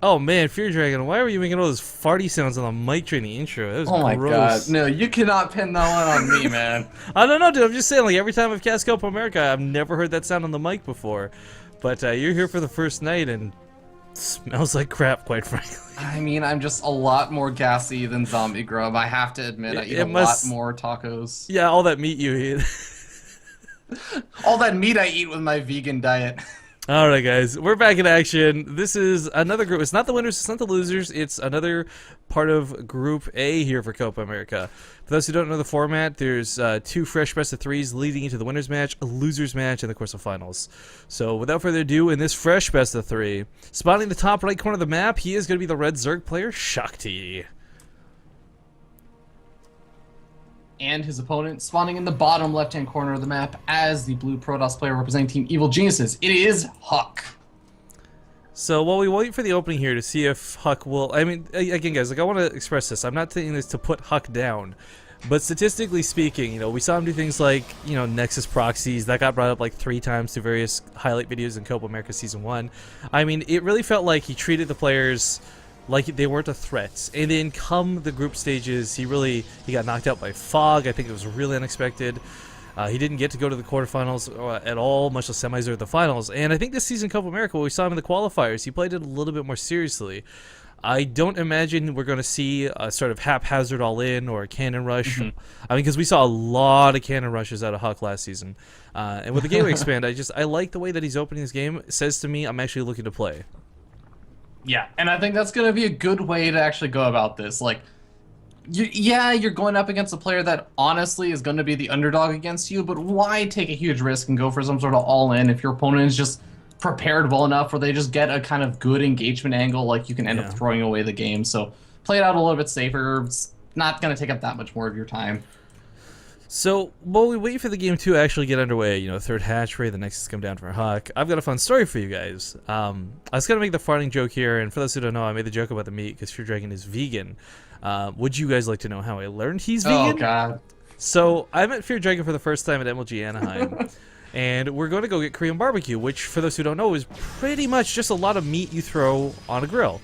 Oh man, Fear Dragon, why were you making all those farty sounds on the mic during the intro? That was Oh my god. gross. No, you cannot pin that one on me, man. I don't know, dude. I'm just saying, like, every time I've cast Copa America, I've never heard that sound on the mic before. But you're here for the first night, and it smells like crap, quite frankly. I mean, I'm just a lot more gassy than Zombie Grub. I have to admit, I eat a lot more tacos. Yeah, all that meat you eat. All that meat I eat with my vegan diet. Alright guys, we're back in action. This is another group. It's not the winners, it's not the losers. It's another part of Group A here for Copa America. For those who don't know the format, there's two fresh best of threes leading into the winners match, a losers match, and of course the finals. So without further ado, in this fresh best of three, spotting the top right corner of the map, he is going to be the red Zerg player, Shakti. And his opponent spawning in the bottom left-hand corner of the map as the blue Protoss player representing Team Evil Geniuses. It is Huck. So while we wait for the opening here to see if Huck will... I mean, again guys, like I want to express this. I'm not saying this to put Huck down. But statistically speaking, you know, we saw him do things like, you know, Nexus proxies. That got brought up like 3 times through various highlight videos in Copa America Season 1. I mean, it really felt like he treated the players like they weren't a threat. And then come the group stages, he got knocked out by Fog. I think it was really unexpected. He didn't get to go to the quarterfinals at all, much less semis or the finals. And I think this season Copa America, when we saw him in the qualifiers, he played it a little bit more seriously. I don't imagine we're going to see a sort of haphazard all-in or a cannon rush. I mean, because we saw a lot of cannon rushes out of Huck last season. And with the gateway expand, I like the way that he's opening this game. It says to me, I'm actually looking to play. Yeah, and I think that's going to be a good way to actually go about this. Like, you're going up against a player that honestly is going to be the underdog against you, but why take a huge risk and go for some sort of all-in if your opponent is just prepared well enough where they just get a kind of good engagement angle, like you can end up throwing away the game. So play it out a little bit safer. It's not going to take up that much more of your time. So, while we wait for the game to actually get underway, you know, third hatchery, the Nexus come down for Huck, I've got a fun story for you guys. I was going to make the farting joke here, and for those who don't know, I made the joke about the meat because Fear Dragon is vegan. Would you guys like to know how I learned he's vegan? Oh, God. So, I met Fear Dragon for the first time at MLG Anaheim, and we're going to go get Korean barbecue, which, for those who don't know, is pretty much just a lot of meat you throw on a grill.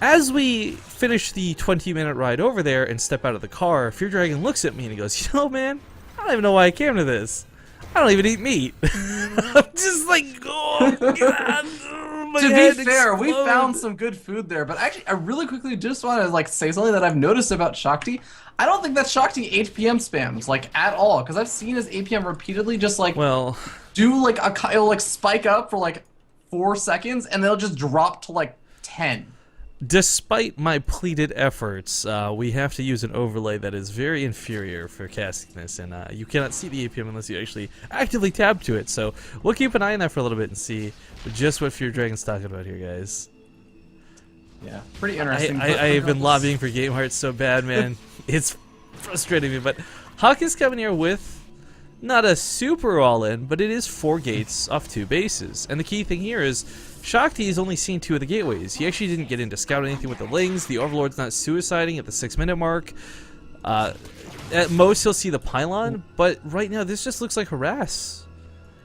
As we finish the 20-minute ride over there and step out of the car, Fear Dragon looks at me and he goes, you know, man, I don't even know why I came to this. I don't even eat meat. I'm just like, oh, God. To be fair, we found some good food there, but actually, I really quickly just want to like say something that I've noticed about Shakti. I don't think that Shakti 8 p.m. spams, like, at all, because I've seen his 8 p.m. repeatedly just, like, do, like, it'll, like, spike up for, like, 4 seconds, and they'll just drop to, like, 10. Despite my pleaded efforts, we have to use an overlay that is very inferior for casting this, and you cannot see the APM unless you actually actively tab to it, so we'll keep an eye on that for a little bit and see just what Fear Dragon's talking about here, guys. Yeah, pretty interesting. I have been lobbying for Game Hearts so bad, man. It's frustrating me, but Huck is coming here with not a super all-in, but it is 4 gates off 2 bases, and the key thing here is Shakti has only seen 2 of the gateways. He actually didn't get in to scout anything with the Lings. The Overlord's not suiciding at the 6-minute mark. At most, he'll see the pylon, but right now, this just looks like harass.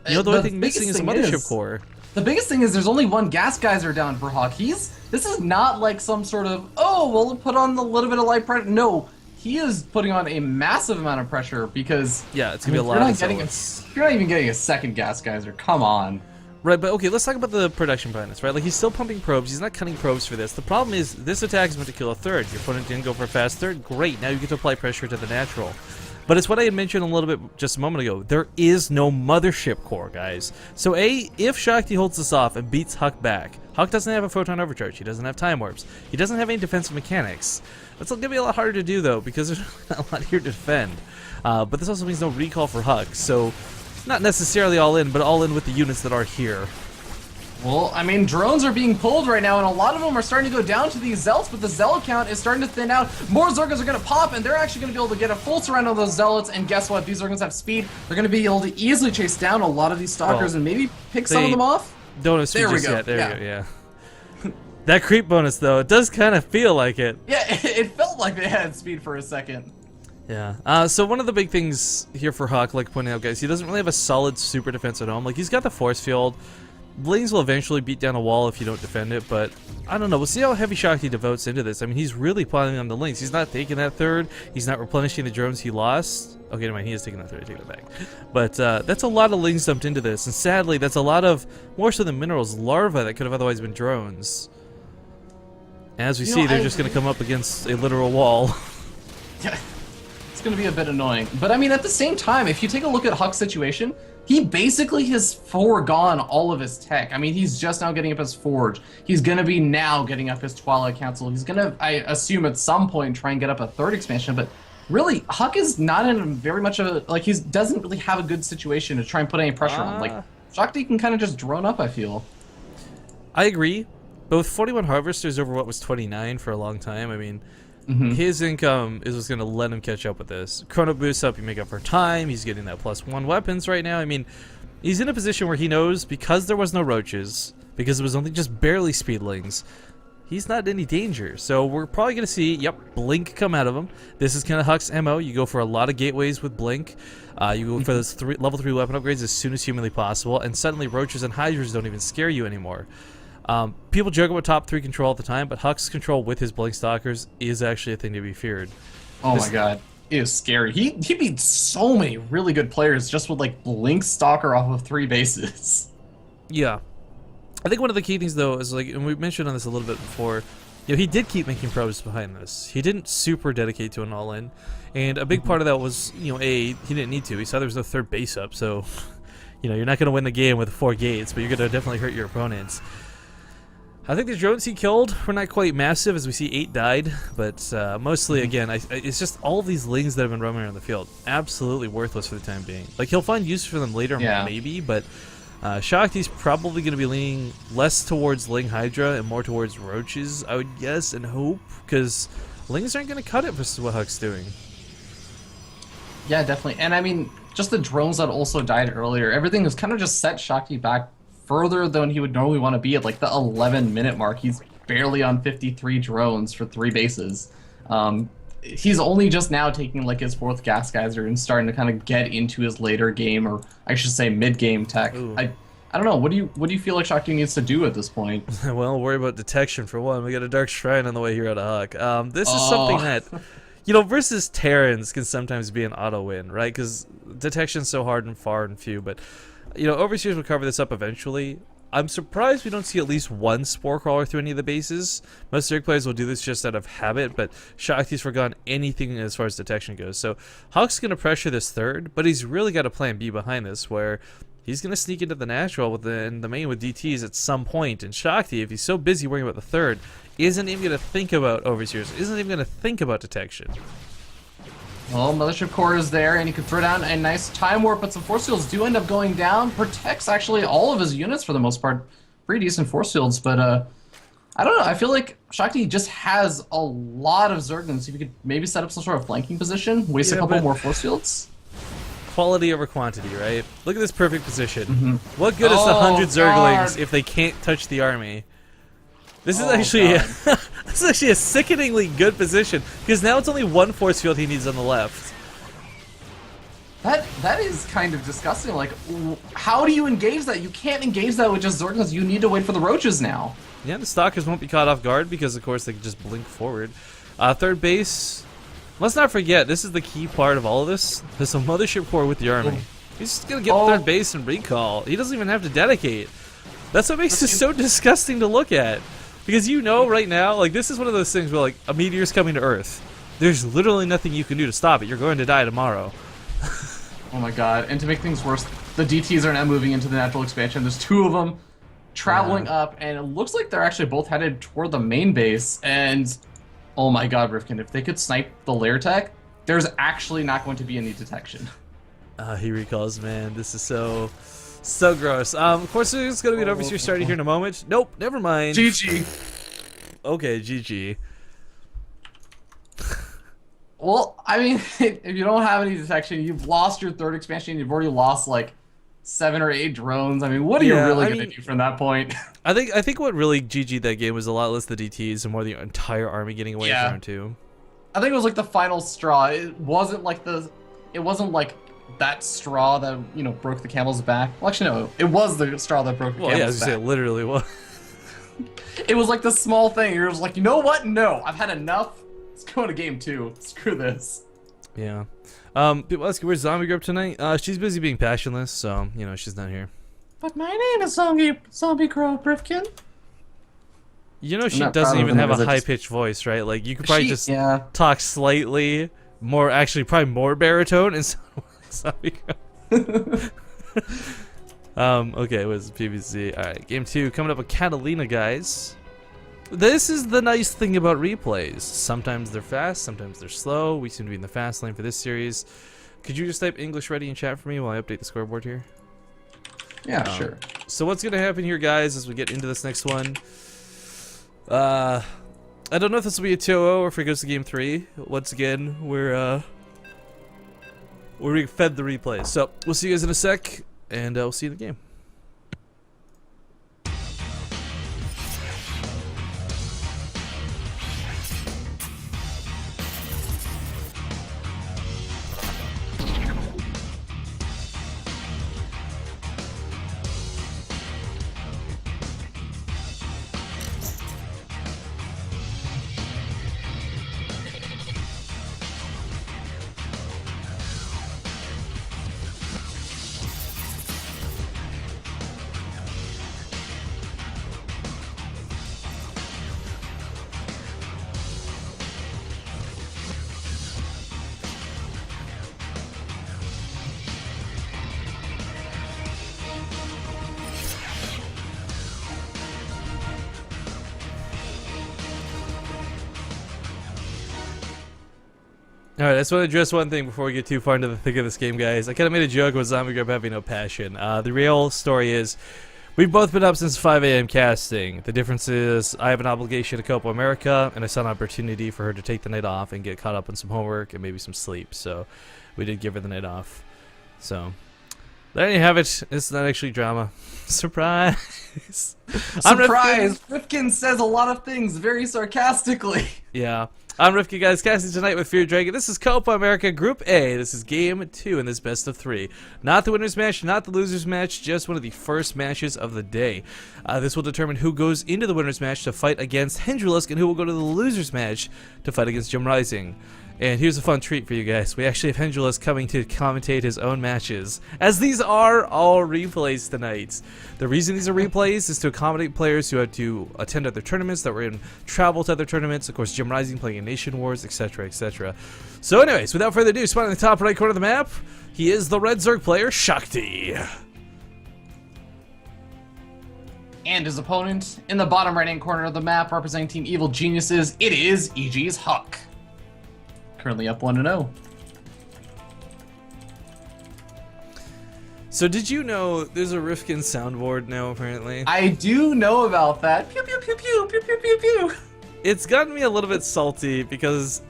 You know, the only thing missing is a mothership core. The biggest thing is there's only 1 gas geyser down for Huck. This is not like some sort of, oh, we'll put on a little bit of light pressure. No, he is putting on a massive amount of pressure because... Yeah, it's going to be a lot of zealots. You're not even getting a second gas geyser. Come on. Right, but okay, let's talk about the production behind this, right? Like, he's still pumping probes, he's not cutting probes for this. The problem is, this attack is meant to kill a third. Your opponent didn't go for a fast third, great, now you get to apply pressure to the natural. But it's what I had mentioned a little bit just a moment ago. There is no mothership core, guys. So if Shakti holds this off and beats Huck back, Huck doesn't have a photon overcharge, he doesn't have time warps, he doesn't have any defensive mechanics. That's going to be a lot harder to do, though, because there's not a lot here to defend. But this also means no recall for Huck, so... Not necessarily all in, but all in with the units that are here. Well, I mean, drones are being pulled right now, and a lot of them are starting to go down to these Zealots, but the Zealot count is starting to thin out. More Zergos are going to pop, and they're actually going to be able to get a full surround on those Zealots, and guess what? These Zergos have speed. They're going to be able to easily chase down a lot of these Stalkers and maybe pick some of them off. Don't have speed just yet. There we go, yeah. That creep bonus, though, it does kind of feel like it. Yeah, it felt like they had speed for a second. Yeah. So one of the big things here for Huck, like pointing out, guys, he doesn't really have a solid super defense at home. Like, he's got the force field, Blings will eventually beat down a wall if you don't defend it, but I don't know. We'll see how heavy Shakti devotes into this. I mean, he's really piling on the links. He's not taking that third. He's not replenishing the drones he lost. Okay, never mind. He is taking that third. I take that back. But that's a lot of links dumped into this, and sadly, that's a lot of, more so than minerals, larvae that could have otherwise been drones. As we see, they're just going to come up against a literal wall. Yeah, it's going to be a bit annoying. But I mean, at the same time, if you take a look at Huck's situation, he basically has foregone all of his tech. I mean, he's just now getting up his Forge. He's going to be now getting up his Twilight Council. He's going to, I assume, at some point try and get up a third expansion. But really, Huck is not in very much of a, like, he doesn't really have a good situation to try and put any pressure on. Like, Shakti can kind of just drone up, I feel. I agree. But with 41 Harvesters over what was 29 for a long time, I mean, his income is what's going to let him catch up with this. Chrono boosts up, you make up for time, he's getting that +1 weapons right now. I mean, he's in a position where he knows, because there was no roaches, because it was only just barely speedlings, he's not in any danger. So we're probably going to see, yep, Blink come out of him. This is kind of Huck's MO. You go for a lot of gateways with Blink. You go for those level 3 weapon upgrades as soon as humanly possible, and suddenly roaches and hydras don't even scare you anymore. People joke about top 3 control all the time, but Huck's control with his Blink Stalkers is actually a thing to be feared. Oh my god, it is scary. He beat so many really good players just with like Blink Stalker off of 3 bases. Yeah. I think one of the key things though is, like, and we mentioned on this a little bit before, you know, he did keep making probes behind this. He didn't super dedicate to an all-in, and a big part of that was, you know, he didn't need to. He saw there was no third base up, so, you know, you're not going to win the game with 4 gates, but you're going to definitely hurt your opponents. I think the drones he killed were not quite massive, as we see 8 died, but mostly, again, it's just all of these lings that have been roaming around the field. Absolutely worthless for the time being. Like, he'll find use for them later, maybe, but Shakti's probably going to be leaning less towards Ling Hydra and more towards roaches, I would guess, and hope, because lings aren't going to cut it for what Huck's doing. Yeah, definitely. And I mean, just the drones that also died earlier, everything has kind of just set Shakti back further than he would normally want to be at, like the 11-minute mark. He's barely on 53 drones for 3 bases. He's only just now taking like his 4th gas geyser and starting to kind of get into his later game, or I should say mid-game tech. I don't know. What do you feel like Shakti needs to do at this point? Well, worry about detection for one. We got a Dark Shrine on the way here out of Huck. This is something that, you know, versus Terrans can sometimes be an auto win, right? Because detection's so hard and far and few, but you know, Overseers will cover this up eventually. I'm surprised we don't see at least one Spore Crawler through any of the bases. Most Zerg players will do this just out of habit, but Shakti's forgotten anything as far as detection goes. So Huck's going to pressure this third, but he's really got a plan B behind this, where he's going to sneak into the natural in the main with DTs at some point. And Shakti, if he's so busy worrying about the third, isn't even going to think about Overseers, isn't even going to think about detection. Well, Mothership Core is there, and he could throw down a nice Time Warp, but some Force Fields do end up going down. Protects actually all of his units for the most part. Pretty decent Force Fields, but I don't know. I feel like Shakti just has a lot of Zerglings. If you could maybe set up some sort of flanking position, waste a couple more Force Fields. Quality over quantity, right? Look at this perfect position. What good is the 100 Zerglings if they can't touch the army? This is actually this is actually a sickeningly good position, because now it's only 1 force field he needs on the left. That is kind of disgusting. Like, how do you engage that? You can't engage that with just Zerglings. You need to wait for the roaches now. Yeah, the Stalkers won't be caught off guard because, of course, they can just blink forward. Third base. Let's not forget, this is the key part of all of this. There's a Mothership Core with the army. He's just gonna get third base and recall. He doesn't even have to dedicate. That's what makes this so disgusting to look at. Because you know right now, like, this is one of those things where, like, a meteor's coming to Earth. There's literally nothing you can do to stop it. You're going to die tomorrow. Oh my god. And to make things worse, the DTs are now moving into the natural expansion. There's 2 of them traveling up, and it looks like they're actually both headed toward the main base. And oh my god, Rifkin, if they could snipe the lair tech, there's actually not going to be any detection. He recalls, man. This is so gross. Of course, there's going to be an Overseer starting here in a moment. Nope, never mind. GG. Okay, GG. Well, I mean, if you don't have any detection, you've lost your 3rd expansion, you've already lost, like, 7 or 8 drones. I mean, what are you really going to do from that point? I think what really GG'd that game was a lot less the DTs and more the entire army getting away from 2. I think it was, like, the final straw. It wasn't like that straw that, you know, broke the camel's back. Well, actually, no, it was the straw that broke the Well, yeah, camel's as you say, back. it literally was. It was like the small thing. You're just like, you know what? No, I've had enough. Let's go to game 2. Screw this. Yeah. People ask, where's Zombie Grub tonight? She's busy being passionless, so, you know, she's not here. But my name is Zombie Crow Brifkin. You know, she not doesn't proud of even it have a because I just- high-pitched voice, right? Like, you could probably She- just yeah. talk slightly more, actually, probably more baritone and sound like Zombie Grub. Okay, it was PVC. Alright, game 2 coming up with Catalina, guys. This is the nice thing about replays. Sometimes they're fast, sometimes they're slow. We seem to be in the fast lane for this series. Could you just type English ready in chat for me while I update the scoreboard here? Yeah, sure. So what's going to happen here, guys, as we get into this next one? I don't know if this will be a 2-0 or if it goes to game 3. Once again, we're being fed the replays. So we'll see you guys in a sec, and we'll see you in the game. Alright, I just want to address one thing before we get too far into the thick of this game, guys. I kind of made a joke with Zombie Grub having no passion. The real story is, we've both been up since 5 a.m. casting. The difference is, I have an obligation to Copa America, and I saw an opportunity for her to take the night off and get caught up on some homework and maybe some sleep. So, we did give her the night off. So, there you have it. It's not actually drama. Surprise! Surprise! Rifkin says a lot of things very sarcastically. Yeah. I'm Rifkin, guys, casting tonight with Fear Dragon. This is Copa America Group A. This is game 2 in this best of 3. Not the winner's match, not the loser's match, just one of the first matches of the day. This will determine who goes into the winner's match to fight against Hendrilisk and who will go to the loser's match to fight against Jim Rising. And here's a fun treat for you guys. We actually have Hendrilisk coming to commentate his own matches, as these are all replays tonight. The reason these are replays is to accommodate players who had to attend other tournaments, that were in travel to other tournaments, of course Jim Rising playing in Nation Wars, etc, etc. So anyways, without further ado, spawning in the top right corner of the map, he is the Red Zerg player, Shakti. And his opponent, in the bottom right-hand corner of the map, representing Team Evil Geniuses, it is EG's Huck. Currently up 1-0. So did you know there's a Rifkin soundboard now, apparently? I do know about that. Pew pew pew pew pew pew pew pew. It's gotten me a little bit salty because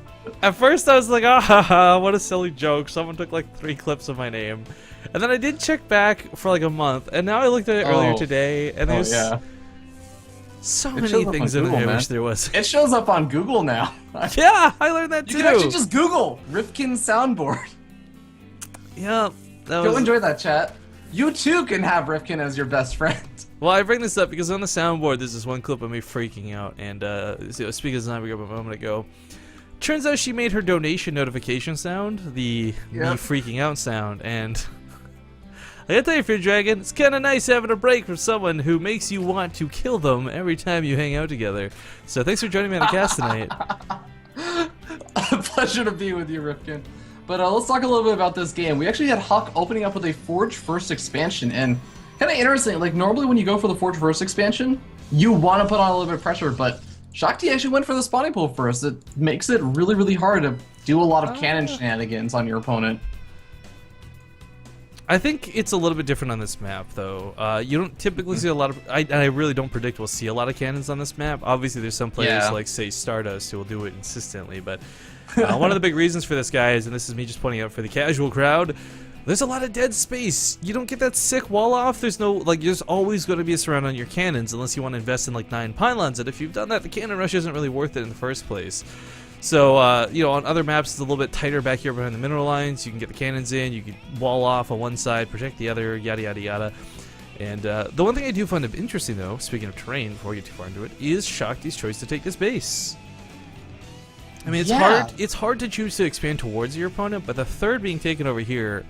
at first I was like, ah ha ha, what a silly joke. Someone took like 3 clips of my name. And then I did check back for like a month, and now I looked at it earlier today, and there's so many things in it I wish there was. It shows up on Google now. Yeah, I learned that too. You can actually just Google Rifkin soundboard. Yeah, that Go was... enjoy that, chat. You too can have Rifkin as your best friend. Well, I bring this up because on the soundboard there's this one clip of me freaking out, and speaking of Zombie Grub a moment ago, turns out she made her donation notification sound the me freaking out sound, and I gotta tell you, Fear Dragon, it's kind of nice having a break from someone who makes you want to kill them every time you hang out together. So thanks for joining me on the cast tonight. A pleasure to be with you, Rifkin. But let's talk a little bit about this game. We actually had Huck opening up with a Forge First expansion, and kind of interesting, like normally when you go for the Forge First expansion, you want to put on a little bit of pressure, but Shakti actually went for the spawning pool first. It makes it really, really hard to do a lot of cannon shenanigans on your opponent. I think it's a little bit different on this map, though. You don't typically see a lot of... I really don't predict we'll see a lot of cannons on this map. Obviously, there's some players like, say, Stardust who will do it insistently, but one of the big reasons for this, guys, and this is me just pointing out for the casual crowd, There's a lot of dead space. You don't get that sick wall off. There's no, like, there's always going to be a surround on your cannons unless you want to invest in, like, 9 pylons. And if you've done that, the cannon rush isn't really worth it in the first place. So, you know, on other maps, it's a little bit tighter back here behind the mineral lines. You can get the cannons in. You can wall off on one side, protect the other, yada, yada, yada. And the one thing I do find interesting, though, speaking of terrain, before we get too far into it, is Shakti's choice to take this base. I mean, it's hard to choose to expand towards your opponent, but the third being taken over here,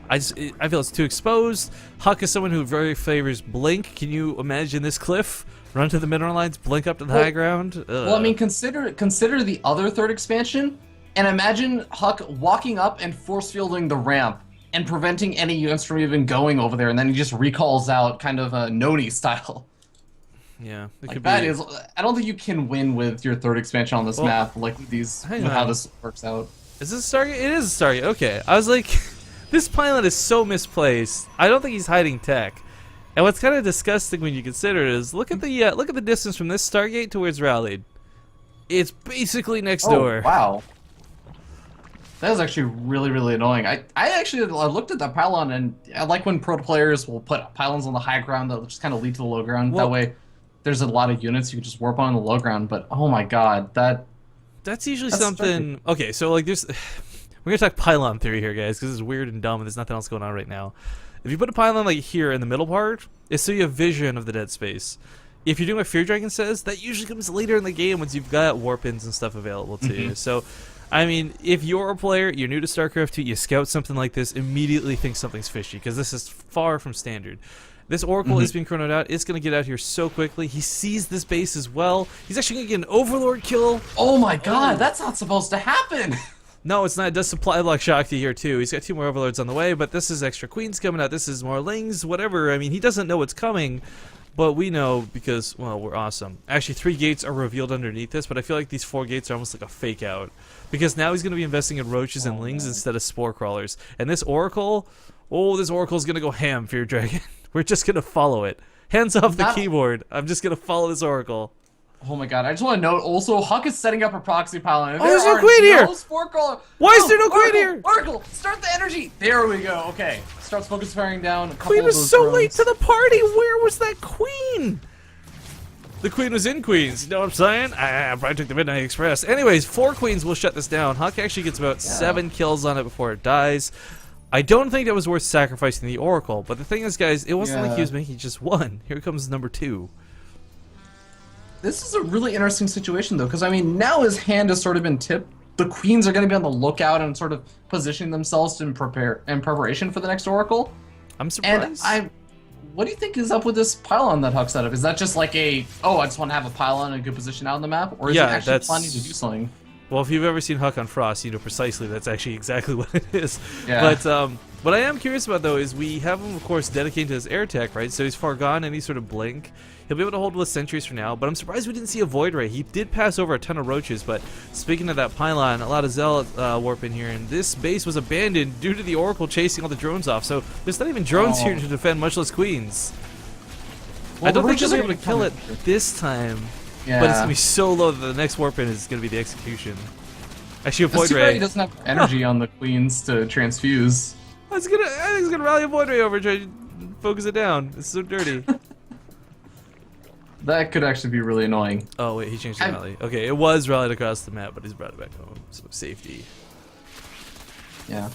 I feel it's too exposed. Huck is someone who very favors blink. Can you imagine this cliff? Run to the mineral lines, blink up to the high ground? Ugh. Well, I mean, consider the other third expansion, and imagine Huck walking up and force fielding the ramp and preventing any units from even going over there, and then he just recalls out kind of a Noni style. Yeah, it like could that be. is. I don't think you can win with your third expansion on this map, like with how this works out. Is this a Stargate? It is a Stargate. Okay, I was like, this pilot is so misplaced. I don't think he's hiding tech. And what's kind of disgusting when you consider it is look at the distance from this Stargate to where it's rallied. It's basically next door. Wow. That is actually really, really annoying. I actually looked at that pylon, and I like when pro players will put pylons on the high ground that just kind of lead to the low ground. Well, that way, there's a lot of units you can just warp on the low ground. But oh my god, that's usually something. Okay, so like there's, we're gonna talk pylon theory here, guys, because it's weird and dumb, and there's nothing else going on right now. If you put a pylon like here in the middle part, it's so you have vision of the dead space. If you're doing what Fear Dragon says, that usually comes later in the game once you've got warp ins and stuff available to you. So, I mean, if you're a player, you're new to StarCraft 2, you scout something like this, immediately think something's fishy, because this is far from standard. This Oracle is being chronoed out. It's going to get out here so quickly. He sees this base as well. He's actually going to get an Overlord kill. Oh my god, that's not supposed to happen! No, it's not. It does supply block Shakti here, too. He's got 2 more Overlords on the way, but this is extra Queens coming out. This is more Lings, whatever. I mean, he doesn't know what's coming, but we know because, well, we're awesome. Actually, 3 gates are revealed underneath this, but I feel like these 4 gates are almost like a fake out. Because now he's going to be investing in Roaches and Lings instead of Spore Crawlers. And this Oracle, this Oracle's going to go ham, Fear Dragon. We're just going to follow it. Hands off the keyboard. I'm just going to follow this Oracle. Oh my god, I just want to note also, Huck is setting up a proxy pylon. Oh, there's no Queen here! Why is there no Queen here? Oracle, start the energy! There we go, okay. Starts focus firing down. Queen was so late to the party! Where was that Queen? The Queen was in Queens, you know what I'm saying? I probably took the Midnight Express. Anyways, 4 Queens will shut this down. Huck actually gets about 7 kills on it before it dies. I don't think that was worth sacrificing the Oracle, but the thing is, guys, it wasn't like he was making just 1. Here comes number 2. This is a really interesting situation, though, because, I mean, now his hand has sort of been tipped. The Queens are going to be on the lookout and sort of positioning themselves in preparation for the next Oracle. I'm surprised. And what do you think is up with this pylon that Huck set up? Is that just like I just want to have a pylon in a good position out on the map? Or is he actually planning to do something? Well, if you've ever seen Huck on Frost, you know precisely that's actually exactly what it is. Yeah. But what I am curious about, though, is we have him, of course, dedicated to his air tech, right? So he's far gone any sort of blink. He'll be able to hold with sentries for now, but I'm surprised we didn't see a Void Ray. He did pass over a ton of Roaches, but speaking of that pylon, a lot of Zealot warp in here, and this base was abandoned due to the Oracle chasing all the drones off, so there's not even drones here to defend, much less Queens. Well, I don't think he'll be able to kill it this time, but it's going to be so low that the next warp in is going to be the execution. Actually, a Void Ray. He doesn't have energy on the Queens to transfuse. I think he's gonna rally a Void Ray over and try to focus it down. It's so dirty. That could actually be really annoying. Oh wait, he changed the rally. Okay, it was rallied across the map, but he's brought it back home. So safety. Yeah.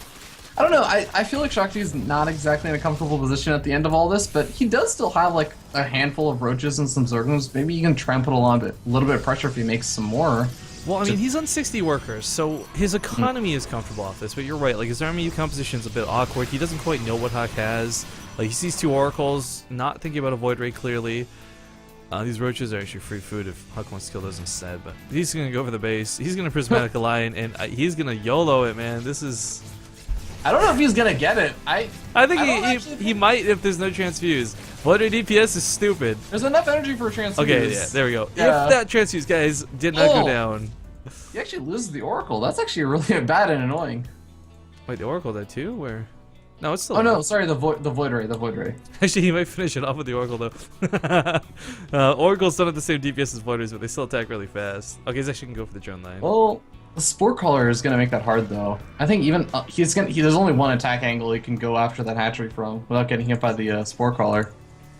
I don't know, I feel like Shakti's not exactly in a comfortable position at the end of all this, but he does still have like a handful of Roaches and some Zerglings. Maybe you can try and put a little bit of pressure if he makes some more. Well, I mean, he's on 60 workers, so his economy is comfortable off this, but you're right, like, his army composition's a bit awkward. He doesn't quite know what Huck has. Like, he sees 2 Oracles, not thinking about a Void Ray clearly. These Roaches are actually free food if Huck wants to kill those instead, but he's going to go for the base. He's going to Prismatic Align, and he's going to YOLO it, man. This is... I don't know if he's going to get it. I think he might if there's no transfuse. Void Ray DPS is stupid. There's enough energy for a transfuse. Okay, yeah, there we go. Yeah. If that transfuse, guys, did not go down... He actually loses the Oracle. That's actually really bad and annoying. Wait, the Oracle did too? Where? No, it's still. Oh no, sorry, the Void Ray. Actually, he might finish it off with the Oracle though. Oracles don't have the same DPS as Void Rays, but they still attack really fast. Okay, he's actually can go for the drone line. Well, The Sport Crawler is gonna make that hard though. I think even there's only one attack angle he can go after that hatchery from without getting hit by the Sport Crawler.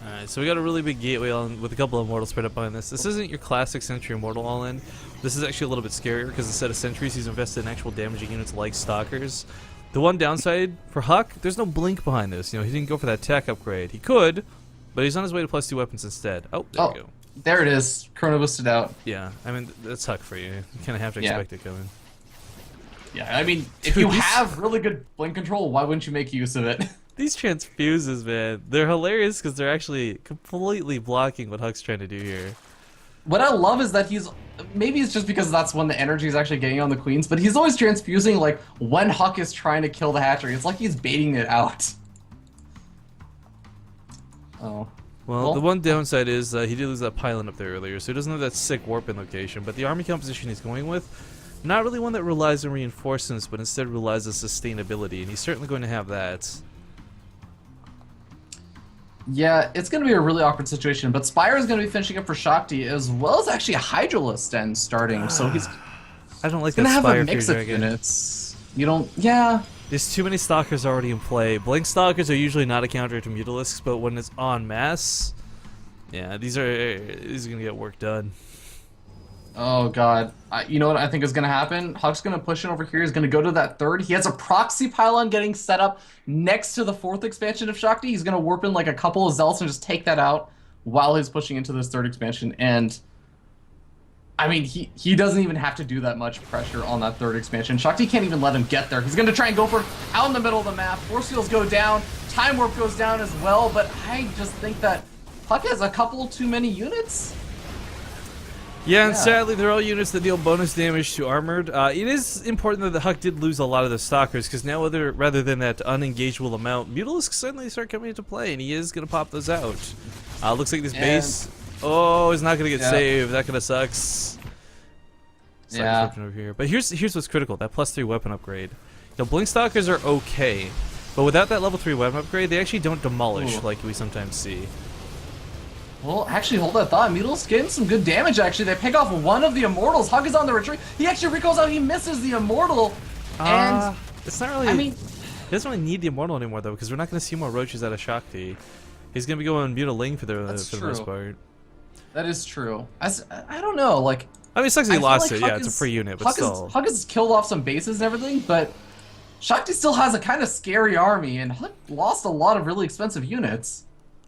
Alright, so we got a really big gateway on with a couple of immortals spread up behind this. This isn't your classic Sentry Immortal all-in. This is actually a little bit scarier because instead of sentries, he's invested in actual damaging units like Stalkers. The one downside for Huck, there's no blink behind this. You know, he didn't go for that tech upgrade. He could, but he's on his way to +2 weapons instead. Oh, there we go. There it is. Chrono boosted out. Yeah, I mean, that's Huck for you. You kind of have to expect it coming. Yeah, I mean, if you have really good blink control, why wouldn't you make use of it? These transfuses, man, they're hilarious because they're actually completely blocking what Huck's trying to do here. What I love is that maybe it's just because that's when the energy is actually getting on the queens, but he's always transfusing like when Huck is trying to kill the hatchery. It's like he's baiting it out. Oh. Well, the one downside is he did lose that pylon up there earlier, so he doesn't have that sick warp-in location, but the army composition he's going with, not really one that relies on reinforcements, but instead relies on sustainability, and he's certainly going to have that. Yeah, it's going to be a really awkward situation, but Spire is going to be finishing up for Shakti, as well as actually a Hydralist end starting, so he's I don't like going to that have Spire a mix of Dragon. units. You don't, yeah. There's too many Stalkers already in play. Blink Stalkers are usually not a counter to Mutalisks, but when it's en masse, yeah, these are going to get work done. Oh god, you know what I think is going to happen? Huck's going to push in over here, he's going to go to that third. He has a proxy pylon getting set up next to the 4th expansion of Shakti. He's going to warp in like a couple of Zealots and just take that out while he's pushing into this 3rd expansion. And I mean, he doesn't even have to do that much pressure on that 3rd expansion. Shakti can't even let him get there. He's going to try and go for it out in the middle of the map. Force fields go down, Time Warp goes down as well, but I just think that Huck has a couple too many units. Yeah, and sadly, they're all units that deal bonus damage to armored. It is important that the Huck did lose a lot of the Stalkers, because now rather than that unengageable amount, Mutalisks suddenly start coming into play, and he is going to pop those out. Looks like this base... Oh, is not going to get saved. That kind of sucks. Over here. But here's what's critical, that +3 weapon upgrade. You know, Blink Stalkers are okay, but without that level 3 weapon upgrade, they actually don't demolish like we sometimes see. Well, actually, hold that thought. Mutalisks getting some good damage, actually. They pick off one of the Immortals. Huck is on the retreat. He actually recalls out. He misses the Immortal. And it's not really... I mean... He doesn't really need the Immortal anymore, though, because we're not going to see more Roaches out of Shakti. He's going to be going Mutaling for the most part. That is true. I don't know, like... I mean, it sucks he lost it. Yeah, it's a free unit, but still. Huck has killed off some bases and everything, but Shakti still has a kind of scary army, and Huck lost a lot of really expensive units.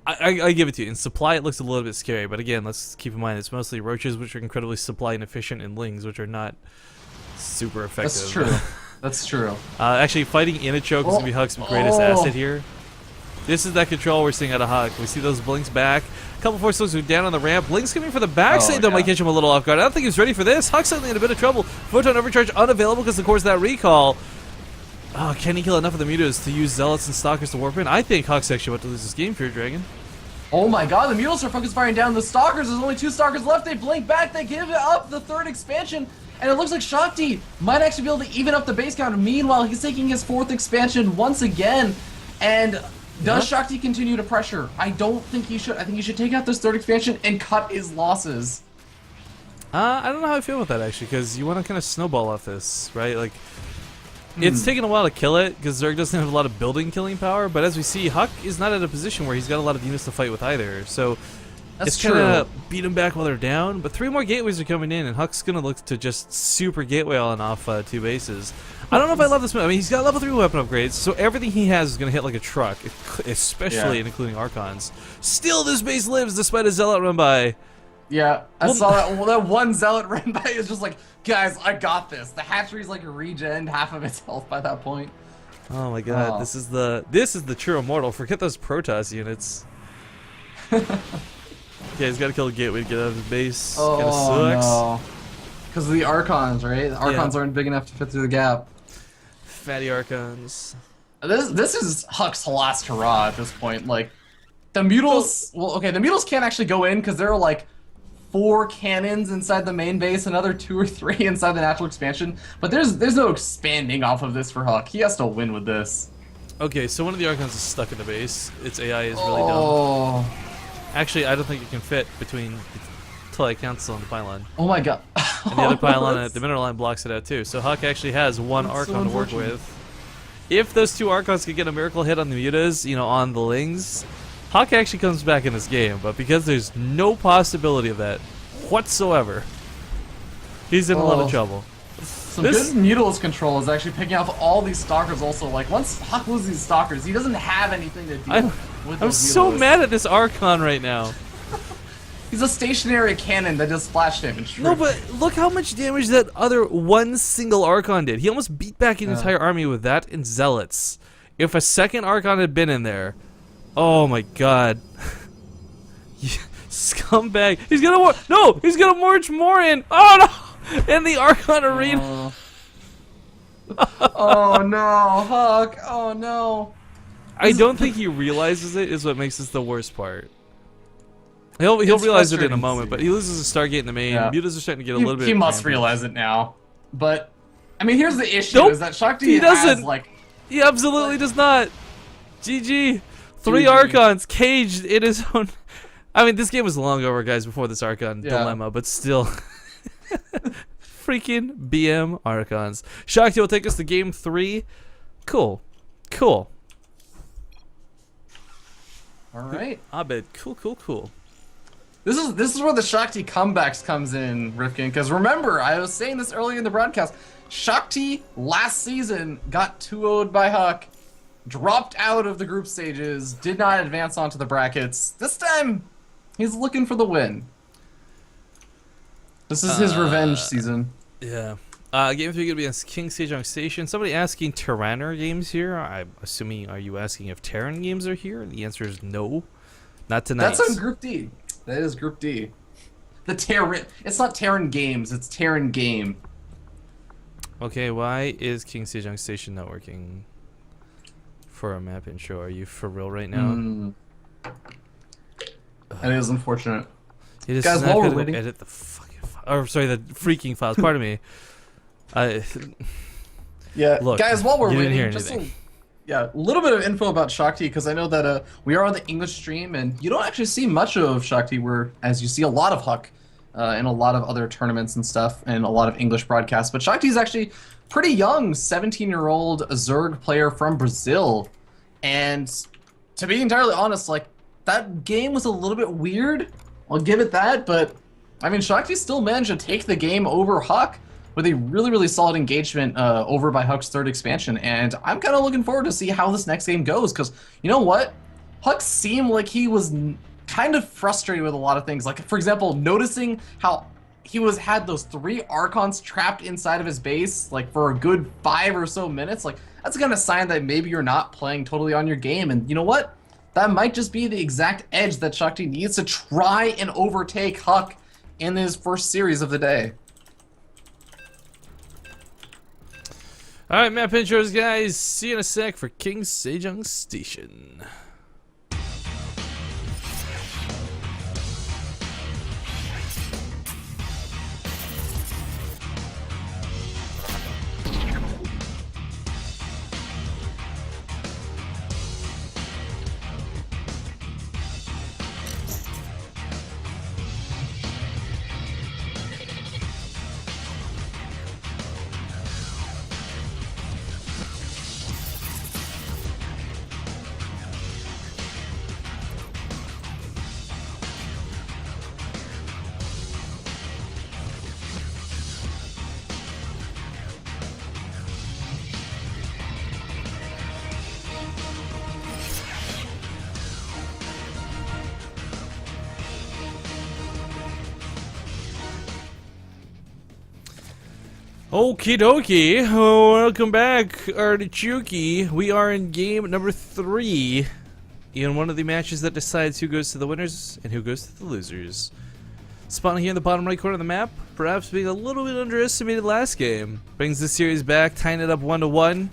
I give it to you. In supply, it looks a little bit scary, but again, let's keep in mind it's mostly Roaches, which are incredibly supply inefficient, and Lings, which are not super effective. That's true. That's true. Actually, fighting in a choke is going to be Huck's greatest asset here. This is that control we're seeing out of Huck. We see those Blinks back. A couple Force Fields are down on the ramp. Blinks coming for the backside, though, might catch him a little off guard. I don't think he's ready for this. Huck's suddenly in a bit of trouble. Photon Overcharge unavailable because, of course, that recall. Oh, can he kill enough of the mutas to use Zealots and Stalkers to warp in? I think Huck's actually about to lose this game, Fear Dragon. Oh my god, the Mutals are focus firing down the Stalkers. There's only 2 Stalkers left. They blink back. They give up the 3rd expansion. And it looks like Shakti might actually be able to even up the base count. Meanwhile, he's taking his 4th expansion once again. And does Shakti continue to pressure? I don't think he should. I think he should take out this 3rd expansion and cut his losses. I don't know how I feel about that, actually, because you want to kind of snowball off this, right? Like, it's taken a while to kill it, because Zerg doesn't have a lot of building killing power, but as we see, Huck is not at a position where he's got a lot of units to fight with either, so it's kind of beat him back while they're down, but 3 more gateways are coming in, and Huck's going to look to just super gateway on off 2 bases. I don't know if I love this move. I mean, he's got level 3 weapon upgrades, so everything he has is going to hit like a truck, especially and including Archons. Still, this base lives despite a Zealot run by. Yeah, I saw that. Well, that one Zealot ran by is just like, guys, I got this. The hatchery's like regen half of its health by that point. Oh my god, this is the true Immortal. Forget those Protoss units. Yeah, he's got to kill a gateway to get out of his base. Oh no. Because of the Archons, right? The Archons aren't big enough to fit through the gap. Fatty Archons. This is Huck's last hurrah at this point. Like, the Mutals... Well, okay, the Mutals can't actually go in because there are like 4 cannons inside the main base, another 2 or 3 inside the natural expansion. But there's no expanding off of this for Huck. He has to win with this. Okay, so one of the Archons is stuck in the base. Its AI is really dumb. Actually, I don't think it can fit between Tele Council and the pylon. Oh my god. And the other pylon at the mineral line blocks it out too. So Huck actually has one Archon to work with. If those two Archons could get a miracle hit on the Mutas, you know, on the Lings, Huck actually comes back in this game. But because there's no possibility of that whatsoever, he's in a lot of trouble. Some good Mutalist control is actually picking off all these Stalkers also. Like, once Huck loses these Stalkers, he doesn't have anything to deal with. I'm so mad at this Archon right now. He's a stationary cannon that does splash damage. No, but look how much damage that other one single Archon did. He almost beat back an entire army with that and Zealots. If a second Archon had been in there, oh my god. Scumbag. He's gonna march more in. Oh no! In the Archon arena. Oh no, Huck. Oh no. I don't think he realizes it is what makes this the worst part. He'll realize it in a moment, but he loses a Stargate in the main. Yeah. Mutas are starting to get a little bit. He must realize it now. But I mean, here's the issue: is that Shakti has like. He absolutely does not. GG. 3 Archons caged in his own. I mean, this game was long over, guys, before this Archon dilemma, but still. Freaking BM Archons. Shakti will take us to game 3. Cool. Cool. All right. Abed. Cool. This is where the Shakti comebacks comes in, Rifkin, because remember, I was saying this earlier in the broadcast, Shakti last season got 2-0'd by Huck, dropped out of the group stages, did not advance onto the brackets. This time, he's looking for the win. This is his revenge season. Yeah. Game 3 gonna be on King Sejong Station. Somebody asking Terraner games here. I'm assuming, are you asking if Terran games are here? The answer is no. Not tonight. That's on Group D. That is Group D. The Terran. It's not Terran games. It's Terran game. Okay, why is King Sejong Station not working for a map intro? Are you for real right now? That is unfortunate. It is guys, while we're waiting, edit the fucking the freaking files. Pardon me. Yeah, look, guys, while we're waiting, just a little bit of info about Shakti, because I know that we are on the English stream, and you don't actually see much of Shakti, as you see a lot of Huck in a lot of other tournaments and stuff, and a lot of English broadcasts. But Shakti is actually pretty young, 17-year-old Zerg player from Brazil. And to be entirely honest, like, that game was a little bit weird. I'll give it that, but I mean, Shakti still managed to take the game over Huck with a really, really solid engagement over by Huck's 3rd expansion. And I'm kind of looking forward to see how this next game goes, because you know what? Huck seemed like he was kind of frustrated with a lot of things. Like, for example, noticing how he had those 3 Archons trapped inside of his base, like, for a good 5 or so minutes. Like, that's the kind of sign that maybe you're not playing totally on your game. And you know what? That might just be the exact edge that Shakti needs to try and overtake Huck in his first series of the day. Alright, map intros, guys. See you in a sec for King Sejong Station. Okie dokie, welcome back, Artichuki. We are in game number 3 in one of the matches that decides who goes to the winners and who goes to the losers. Spawning here in the bottom right corner of the map, perhaps being a little bit underestimated last game. Brings the series back, tying it up 1-1.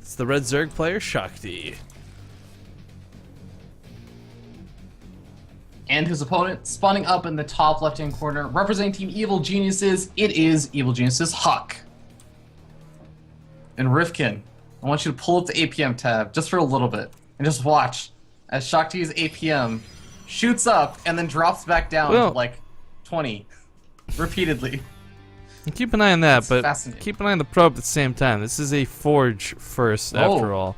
It's the Red Zerg player, Shakti. And his opponent spawning up in the top left-hand corner, representing Team Evil Geniuses, it is Evil Geniuses Huck. And Rifkin, I want you to pull up the APM tab just for a little bit, and just watch as Shakti's APM shoots up and then drops back down to like 20, repeatedly. And keep an eye on that, That's but fascinating. keep an eye on the probe at the same time. This is a forge first, after all.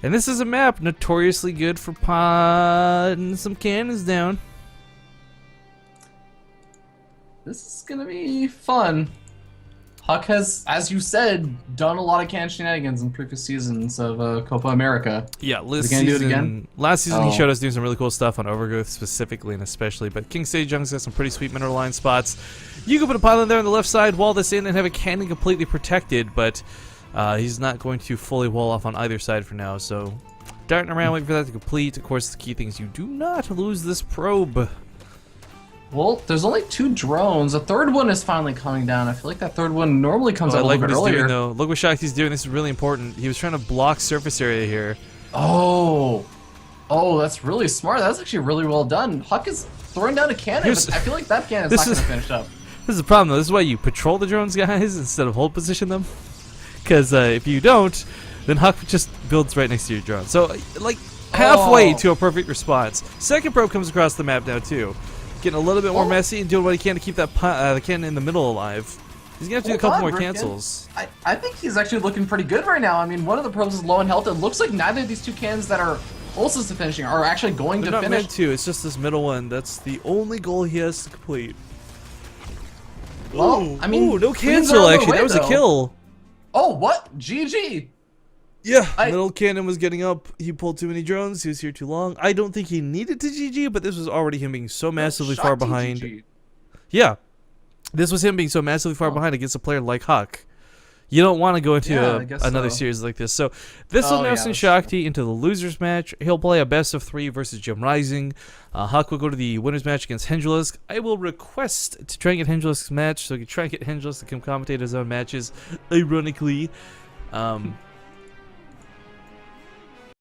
And this is a map notoriously good for potting some cannons down. This is gonna be fun. Huck has, as you said, done a lot of can shenanigans in previous seasons of Copa America. Yeah, last Is he gonna do it season, again? last season he Oh. showed us doing some really cool stuff on Overgrowth specifically and especially, but King Sejong's got some pretty sweet mineral line spots. You can put a pylon there on the left side, wall this in, and have a cannon completely protected, but he's not going to fully wall off on either side for now, so darting around waiting for that to complete. Of course, the key thing is you do not lose this probe. Well, there's only 2 drones. The third one is finally coming down. I feel like that third one normally comes I out a like little what bit he's earlier. doing, though. Look what Shakti's doing. This is really important. He was trying to block surface area here. Oh, that's really smart. That's actually really well done. Huck is throwing down a cannon, Here's- but I feel like that cannon is this not going is- to finish up. This is the problem, though. This is why you patrol the drones, guys, instead of hold position them. Because if you don't, then Huck just builds right next to your drone. So, like, halfway Oh. to a perfect response. Second probe comes across the map now, too. Getting a little bit more Oh. messy and doing what he can to keep that the cannon in the middle alive. He's going to have to do a Hold couple on, more Rifkin. cancels. I think he's actually looking pretty good right now. I mean, one of the probes is low in health. It looks like neither of these 2 cannons that are closest to finishing are actually going They're to not finish. meant to. It's just this middle one. That's the only goal he has to complete. Well, I mean, Ooh, no queens are cancel, on their actually. way, That was a though. kill. Oh, what? GG. Yeah, I- middle cannon was getting up. He pulled too many drones. He was here too long. I don't think he needed to GG, but this was already him being so massively far Shakti behind. GG. Yeah, this was him being so massively far behind against a player like Huck. You don't want to go into Yeah, I guess another so. series like this. So this will Oh, now yeah, send that's Shakti into the losers match. He'll play a best of 3 versus Jim Rising. Huck will go to the winners match against Hendrilisk. I will request to try and get Hendrilisk's match, so he can try and get Hendrilisk to come commentate his own matches, ironically.